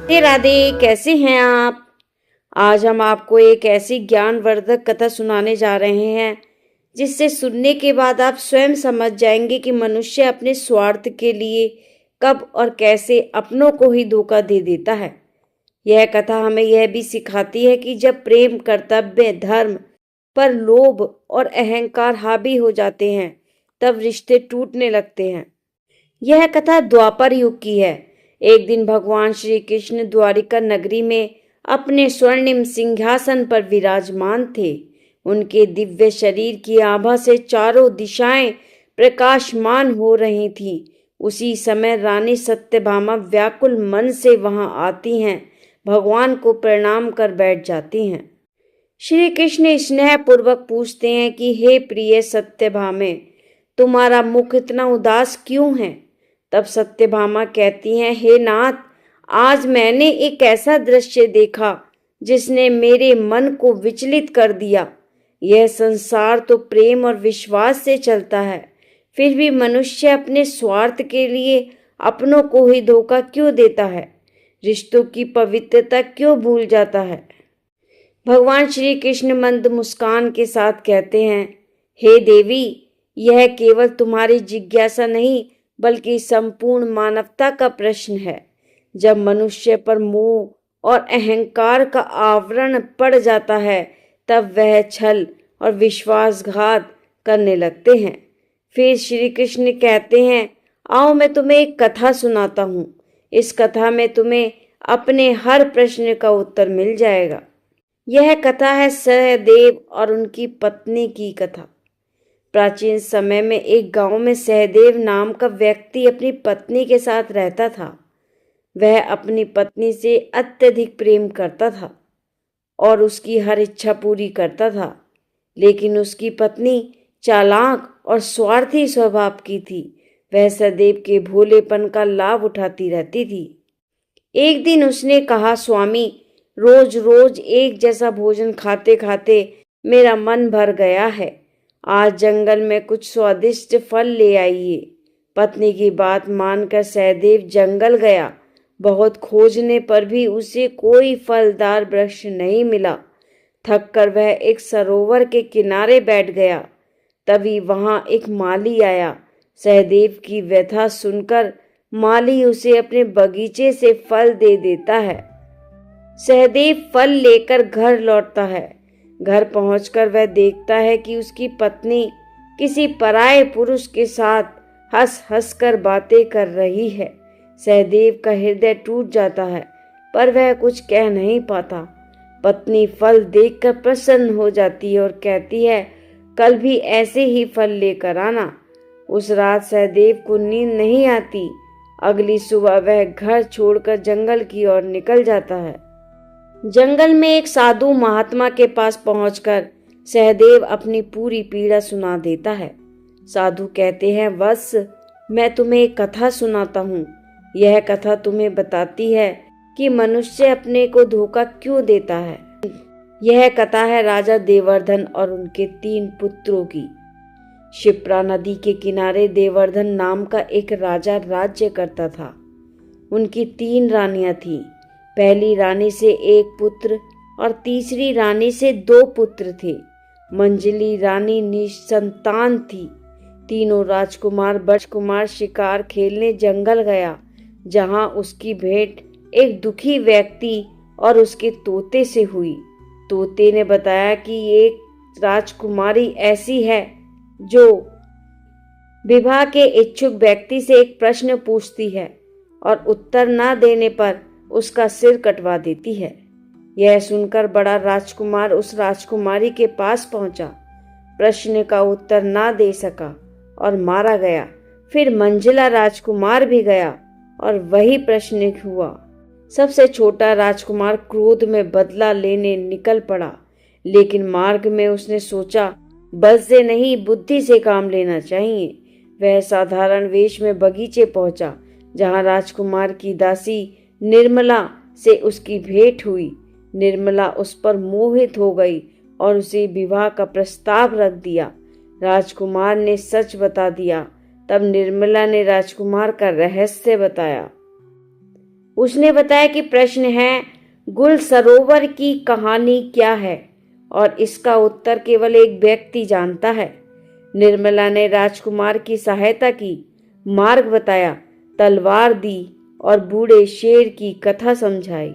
राधे राधे। कैसे हैं आप? आज हम आपको एक ऐसी ज्ञानवर्धक कथा सुनाने जा रहे हैं जिससे सुनने के बाद आप स्वयं समझ जाएंगे कि मनुष्य अपने स्वार्थ के लिए कब और कैसे अपनों को ही धोखा दे देता है। यह कथा हमें यह भी सिखाती है कि जब प्रेम, कर्तव्य, धर्म पर लोभ और अहंकार हावी हो जाते हैं तब रिश्ते टूटने लगते हैं। यह कथा द्वापर युग की है। एक दिन भगवान श्री कृष्ण द्वारिका नगरी में अपने स्वर्णिम सिंहासन पर विराजमान थे। उनके दिव्य शरीर की आभा से चारों दिशाएं प्रकाशमान हो रही थी। उसी समय रानी सत्यभामा व्याकुल मन से वहां आती हैं, भगवान को प्रणाम कर बैठ जाती हैं। श्री कृष्ण स्नेह पूर्वक पूछते हैं कि हे प्रिय सत्यभामे, तुम्हारा मुख इतना उदास क्यों है? तब सत्यभामा कहती हैं, हे नाथ, आज मैंने एक ऐसा दृश्य देखा जिसने मेरे मन को विचलित कर दिया। यह संसार तो प्रेम और विश्वास से चलता है, फिर भी मनुष्य अपने स्वार्थ के लिए अपनों को ही धोखा क्यों देता है? रिश्तों की पवित्रता क्यों भूल जाता है? भगवान श्री कृष्ण मंद मुस्कान के साथ कहते हैं, हे देवी, यह केवल तुम्हारी जिज्ञासा नहीं बल्कि संपूर्ण मानवता का प्रश्न है। जब मनुष्य पर मोह और अहंकार का आवरण पड़ जाता है तब वह छल और विश्वासघात करने लगते हैं। फिर श्री कृष्ण कहते हैं, आओ मैं तुम्हें एक कथा सुनाता हूँ। इस कथा में तुम्हें अपने हर प्रश्न का उत्तर मिल जाएगा। यह कथा है सहदेव और उनकी पत्नी की कथा। प्राचीन समय में एक गांव में सहदेव नाम का व्यक्ति अपनी पत्नी के साथ रहता था। वह अपनी पत्नी से अत्यधिक प्रेम करता था और उसकी हर इच्छा पूरी करता था, लेकिन उसकी पत्नी चालाक और स्वार्थी स्वभाव की थी। वह सदैव के भोलेपन का लाभ उठाती रहती थी। एक दिन उसने कहा, स्वामी, रोज रोज एक जैसा भोजन खाते खाते मेरा मन भर गया है। आज जंगल में कुछ स्वादिष्ट फल ले आइए। पत्नी की बात मानकर सहदेव जंगल गया। बहुत खोजने पर भी उसे कोई फलदार वृक्ष नहीं मिला। थक कर वह एक सरोवर के किनारे बैठ गया। तभी वहां एक माली आया। सहदेव की व्यथा सुनकर माली उसे अपने बगीचे से फल दे देता है। सहदेव फल लेकर घर लौटता है। घर पहुंचकर वह देखता है कि उसकी पत्नी किसी पराये पुरुष के साथ हंस हंस कर बातें कर रही है। सहदेव का हृदय टूट जाता है, पर वह कुछ कह नहीं पाता। पत्नी फल देखकर प्रसन्न हो जाती है और कहती है, कल भी ऐसे ही फल लेकर आना। उस रात सहदेव को नींद नहीं आती। अगली सुबह वह घर छोड़कर जंगल की ओर निकल जाता है। जंगल में एक साधु महात्मा के पास पहुंचकर सहदेव अपनी पूरी पीड़ा सुना देता है। साधु कहते हैं, वत्स, मैं तुम्हें एक कथा सुनाता हूँ। यह कथा तुम्हें बताती है कि मनुष्य अपने को धोखा क्यों देता है। यह कथा है राजा देवर्धन और उनके 3 पुत्रों की। शिप्रा नदी के किनारे देवर्धन नाम का एक राजा राज्य करता था। उनकी 3 रानियां थीं। पहली रानी से 1 पुत्र और तीसरी रानी से 2 पुत्र थे। मंजली रानी निसंतान थी। तीनों राजकुमार शिकार खेलने जंगल गया, जहां उसकी भेंट एक दुखी व्यक्ति और उसके तोते से हुई। तोते ने बताया कि एक राजकुमारी ऐसी है जो विवाह के इच्छुक व्यक्ति से एक प्रश्न पूछती है और उत्तर न देने पर उसका सिर कटवा देती है। यह सुनकर बड़ा राजकुमार उस राजकुमारी के पास पहुंचा। प्रश्न का उत्तर ना दे सका और मारा गया। फिर मंझला राजकुमार भी गया और वही प्रश्न हुआ। सबसे छोटा राजकुमार क्रोध में बदला लेने निकल पड़ा, लेकिन मार्ग में उसने सोचा, बल से नहीं बुद्धि से काम लेना चाहिए। वह साधारण वेश में बगीचे पहुंचा, जहां राजकुमार की दासी निर्मला से उसकी भेंट हुई। निर्मला उस पर मोहित हो गई और उसे विवाह का प्रस्ताव रख दिया। राजकुमार ने सच बता दिया। तब निर्मला ने राजकुमार का रहस्य बताया। उसने बताया कि प्रश्न है, गुल सरोवर की कहानी क्या है, और इसका उत्तर केवल एक व्यक्ति जानता है। निर्मला ने राजकुमार की सहायता की, मार्ग बताया, तलवार दी और बूढ़े शेर की कथा समझाई।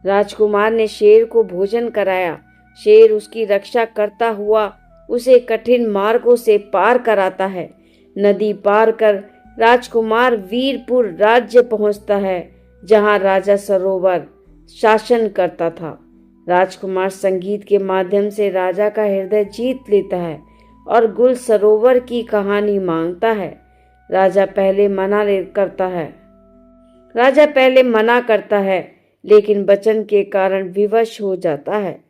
राजकुमार ने शेर को भोजन कराया। शेर उसकी रक्षा करता हुआ उसे कठिन मार्गों से पार कराता है। नदी पार कर राजकुमार वीरपुर राज्य पहुंचता है, जहां राजा सरोवर शासन करता था। राजकुमार संगीत के माध्यम से राजा का हृदय जीत लेता है और गुल सरोवर की कहानी मांगता है। राजा पहले मना करता है, लेकिन वचन के कारण विवश हो जाता है।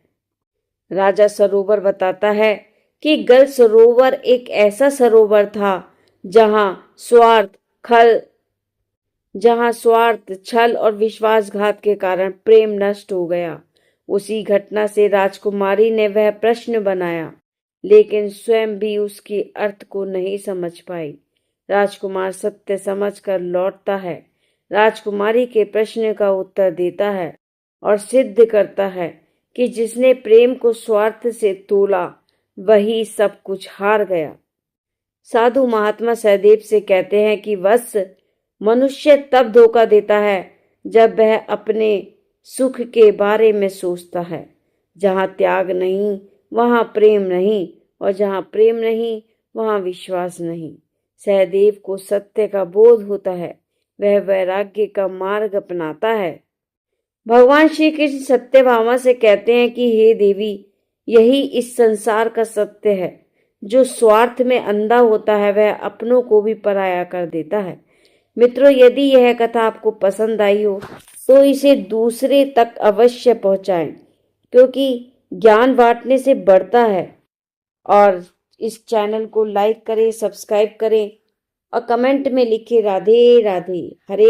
राजा सरोवर बताता है कि गल सरोवर एक ऐसा सरोवर था जहां स्वार्थ, छल और विश्वासघात के कारण प्रेम नष्ट हो गया। उसी घटना से राजकुमारी ने वह प्रश्न बनाया, लेकिन स्वयं भी उसके अर्थ को नहीं समझ पाई। राजकुमार सत्य समझकर लौटता है, राजकुमारी के प्रश्न का उत्तर देता है और सिद्ध करता है कि जिसने प्रेम को स्वार्थ से तोला वही सब कुछ हार गया। साधु महात्मा सहदेव से कहते हैं कि वत्स, मनुष्य तब धोखा देता है जब वह अपने सुख के बारे में सोचता है। जहाँ त्याग नहीं वहाँ प्रेम नहीं, और जहाँ प्रेम नहीं वहाँ विश्वास नहीं। सहदेव को सत्य का बोध होता है, वह वैराग्य का मार्ग अपनाता है। भगवान श्री कृष्ण सत्यभामा से कहते हैं कि हे देवी, यही इस संसार का सत्य है। जो स्वार्थ में अंधा होता है वह अपनों को भी पराया कर देता है। मित्रों, यदि यह कथा आपको पसंद आई हो तो इसे दूसरे तक अवश्य पहुंचाएं, क्योंकि ज्ञान बांटने से बढ़ता है। और इस चैनल को लाइक करें, सब्सक्राइब करें और कमेंट में लिखें राधे राधे। हरे